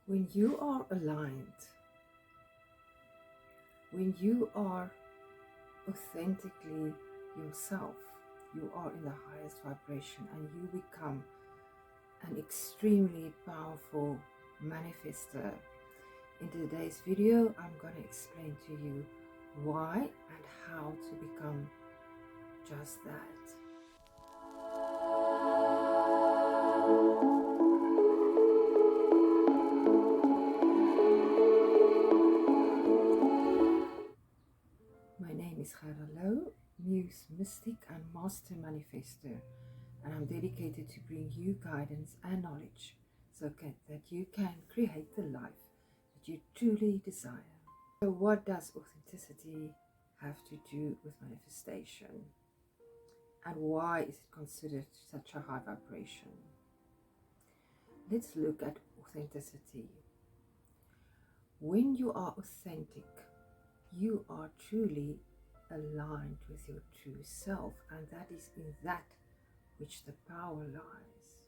When you are aligned, when you are authentically yourself, you are in the highest vibration and you become an extremely powerful manifester. In today's video, I'm going to explain to you why and how to become just that. My name is Gerda, Muse Mystic and Master Manifester, and I'm dedicated to bring you guidance and knowledge so that you can create the life that you truly desire. So what does authenticity have to do with manifestation? And why is it considered such a high vibration? Let's look at authenticity. When you are authentic, you are truly aligned with your true self, and that is in that which the power lies.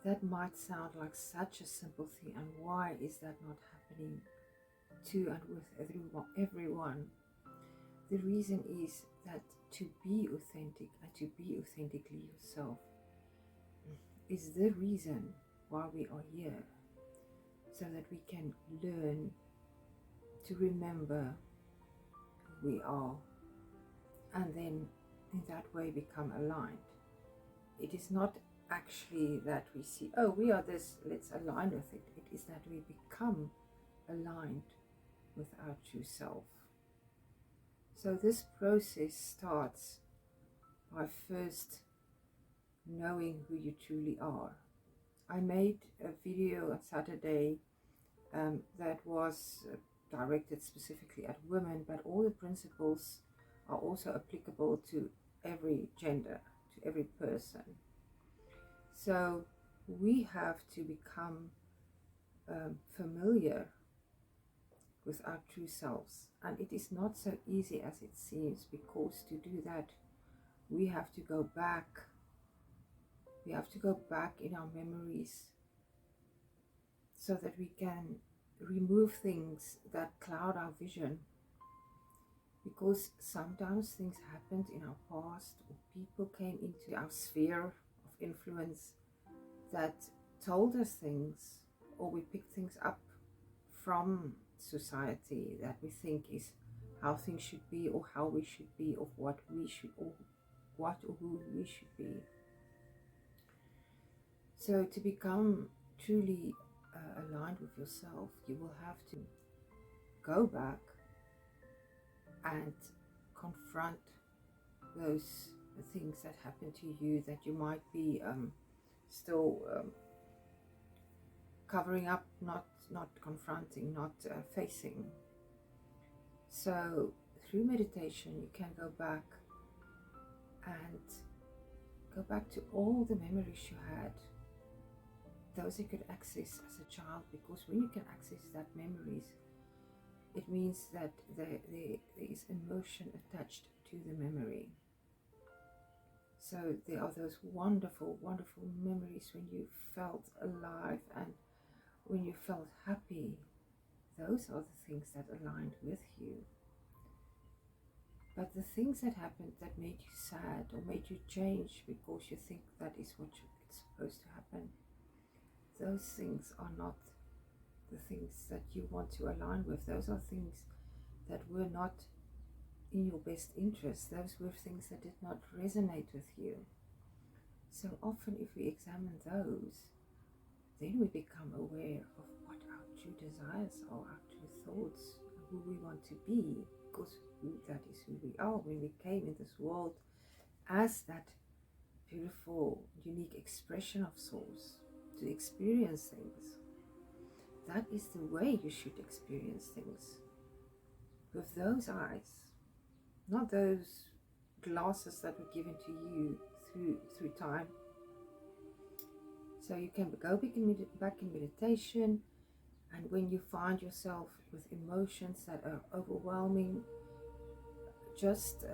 That might sound like such a simple thing, and why is that not happening to and with everyone? The reason is that to be authentic and to be authentically yourself is the reason why we are here, so that we can learn to remember who we are and then in that way become aligned. It is not actually that we see, oh, we are this, let's align with it. It is that we become aligned with our true self. So this process starts by first knowing who you truly are. I made a video on Saturday that was directed specifically at women, but all the principles are also applicable to every gender, to every person. So we have to become familiar with our true selves, and it is not so easy as it seems, because to do that we have to go back. We have to go back in our memories so that we can remove things that cloud our vision, because sometimes things happened in our past, or people came into our sphere of influence that told us things, or we picked things up from society that we think is how things should be, or how we should be, or what we should, or what or who we should be. So to become truly aligned with yourself, you will have to go back and confront those things that happen to you that you might be still covering up, not confronting, not facing. So through meditation you can go back to all the memories you had, those you could access as a child, because when you can access that memories, it means that there is emotion attached to the memory. So there are those wonderful, wonderful memories when you felt alive and when you felt happy. Those are the things that aligned with you. But the things that happened that made you sad or made you change because you think that is what it's supposed to happen, those things are not the things that you want to align with. Those are things that were not in your best interest. Those were things that did not resonate with you. So often if we examine those, then we become aware of what our true desires are, our true thoughts, who we want to be, because that is who we are when we came in this world as that beautiful, unique expression of souls, to experience things. That is the way you should experience things, with those eyes, not those glasses that were given to you through time. So you can go back in meditation, and when you find yourself with emotions that are overwhelming, just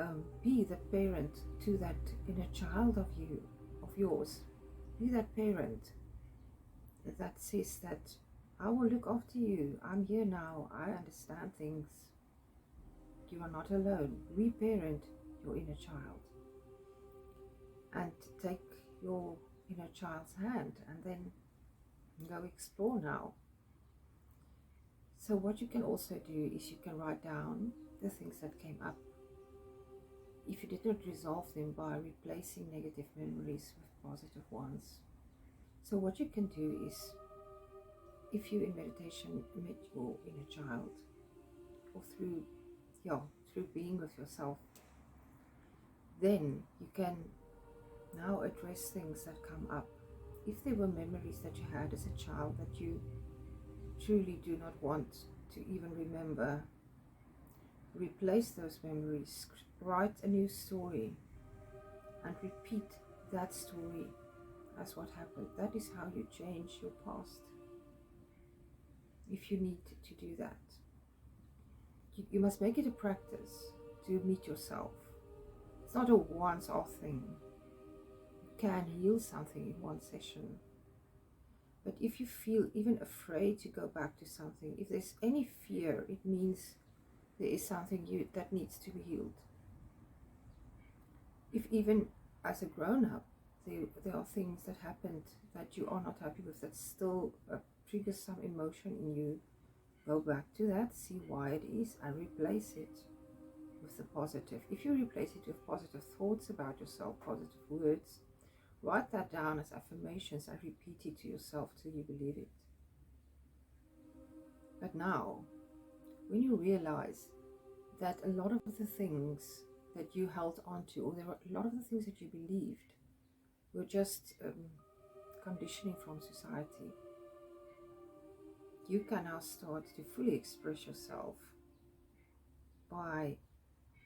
be the parent to that inner child of yours. Be that parent. that says that I will look after you. I'm here now. I understand things. You are not alone. Reparent your inner child and take your inner child's hand and then go explore now. So what you can also do is you can write down the things that came up. If you did not resolve them, by replacing negative memories with positive ones. So what you can do is, if you in meditation met your inner child, or through being with yourself, then you can now address things that come up. If there were memories that you had as a child that you truly do not want to even remember, replace those memories, write a new story and repeat that story as what happened. That is how you change your past. If you need to do that, you must make it a practice to meet yourself. It's not a once-off thing. You can heal something in one session. But if you feel even afraid to go back to something, if there's any fear, it means there is something that needs to be healed. If even as a grown-up, there are things that happened that you are not happy with, that still triggers some emotion in you, go back to that, see why it is, and replace it with the positive. If you replace it with positive thoughts about yourself, positive words, write that down as affirmations and repeat it to yourself till you believe it. But now, when you realize that a lot of the things that you held on to, or there were a lot of the things that you believed, were just conditioning from society, you can now start to fully express yourself by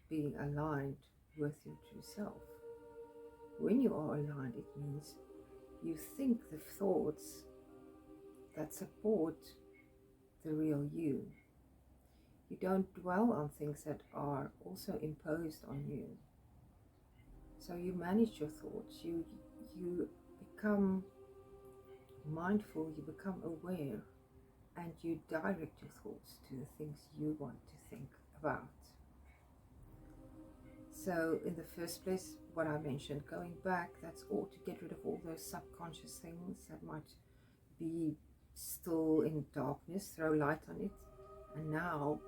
being aligned with your true self. When you are aligned, it means you think the thoughts that support the real you. You don't dwell on things that are also imposed on you. So you manage your thoughts, you become mindful, you become aware, and you direct your thoughts to the things you want to think about. So in the first place, what I mentioned, going back, that's all to get rid of all those subconscious things that might be still in darkness, throw light on it, and now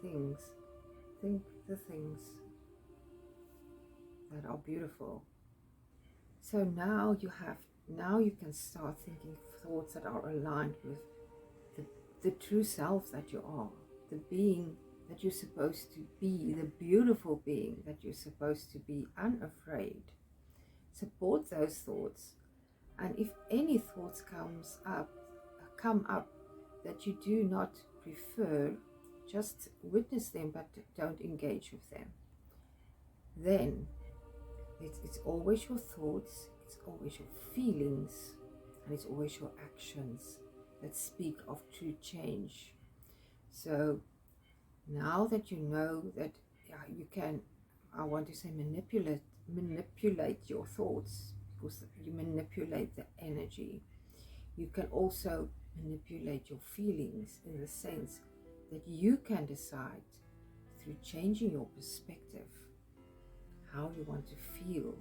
think the things that are beautiful. So now you can start thinking thoughts that are aligned with the true self that you are, the being that you're supposed to be, the beautiful being that you're supposed to be, unafraid. Support those thoughts, and if any thoughts come up that you do not prefer, just witness them but don't engage with them. Then it's always your thoughts, it's always your feelings, and it's always your actions that speak of true change. So now that you know that you can, I want to say manipulate your thoughts, because you manipulate the energy. You can also manipulate your feelings in the sense that you can decide through changing your perspective how you want to feel.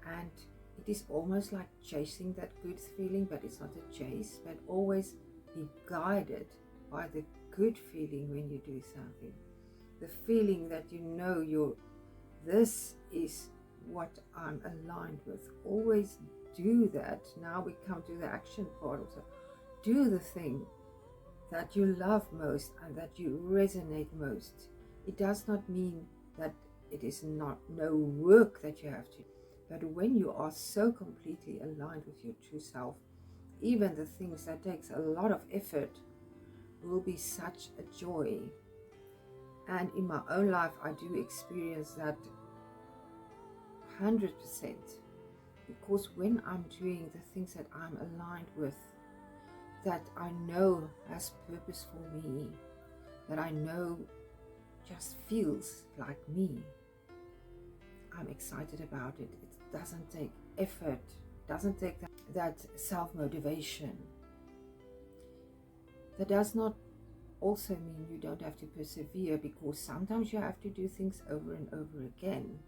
And it is almost like chasing that good feeling, but it's not a chase, but always be guided by the good feeling when you do something. The feeling that you know this is what I'm aligned with. Always do that. Now we come to the action part also. Do the thing that you love most and that you resonate most. It does not mean that it is no work that you have to do. But when you are so completely aligned with your true self, even the things that takes a lot of effort will be such a joy. And in my own life, I do experience that 100%, because when I'm doing the things that I'm aligned with, that I know has purpose for me, that I know just feels like me, I'm excited about it. It doesn't take effort, doesn't take that self-motivation. That does not also mean you don't have to persevere, because sometimes you have to do things over and over again.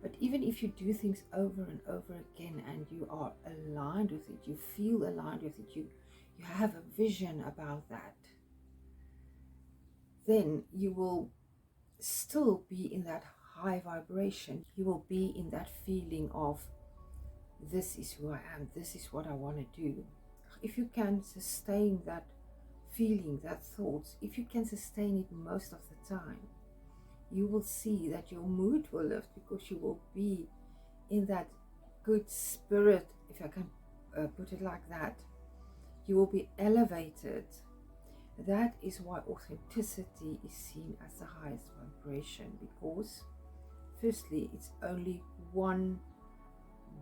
But even if you do things over and over again and you are aligned with it, you feel aligned with it, you have a vision about that, then you will still be in that high vibration. You will be in that feeling of, this is who I am, this is what I want to do. If you can sustain that feeling, that thoughts, if you can sustain it most of the time, you will see that your mood will lift, because you will be in that good spirit, if I can put it like that. You will be elevated. That is why authenticity is seen as the highest vibration, because firstly, it's only one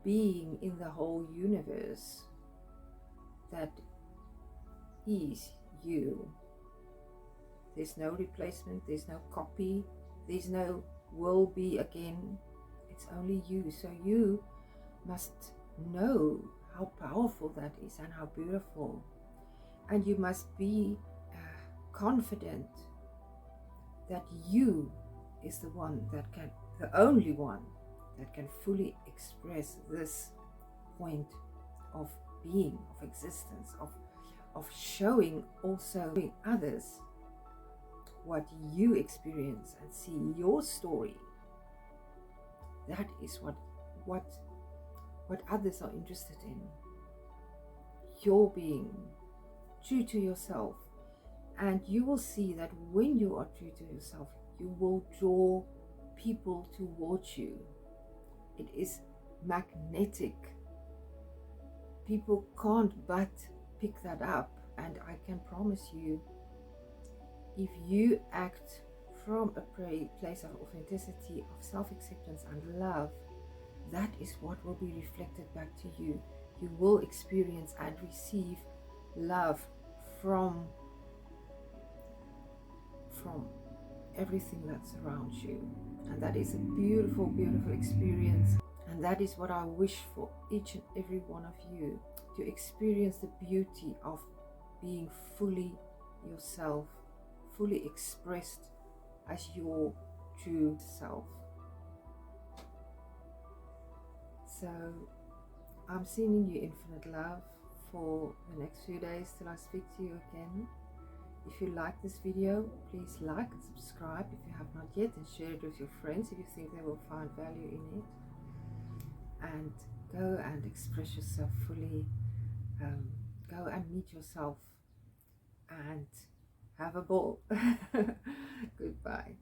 being in the whole universe that is you. There's no replacement, there's no copy, there's no will be again. It's only you. So you must know how powerful that is and how beautiful. And you must be confident that you is the one that can, the only one that can fully express this point of being, of existence, of showing also others what you experience and see your story. That is what others are interested in. Your being true to yourself. And you will see that when you are true to yourself, you will draw people towards you. It is magnetic. People can't but pick that up. And I can promise you, if you act from a place of authenticity, of self-acceptance and love, that is what will be reflected back to you. You will experience and receive love from everything that surrounds you. And that is a beautiful, beautiful experience. And that is what I wish for each and every one of you, to experience the beauty of being fully yourself, fully expressed as your true self. So I'm sending you infinite love for the next few days till I speak to you again. If you like this video, please like and subscribe if you have not yet, and share it with your friends if you think they will find value in it. And go and express yourself fully. Go and meet yourself and have a ball. Goodbye.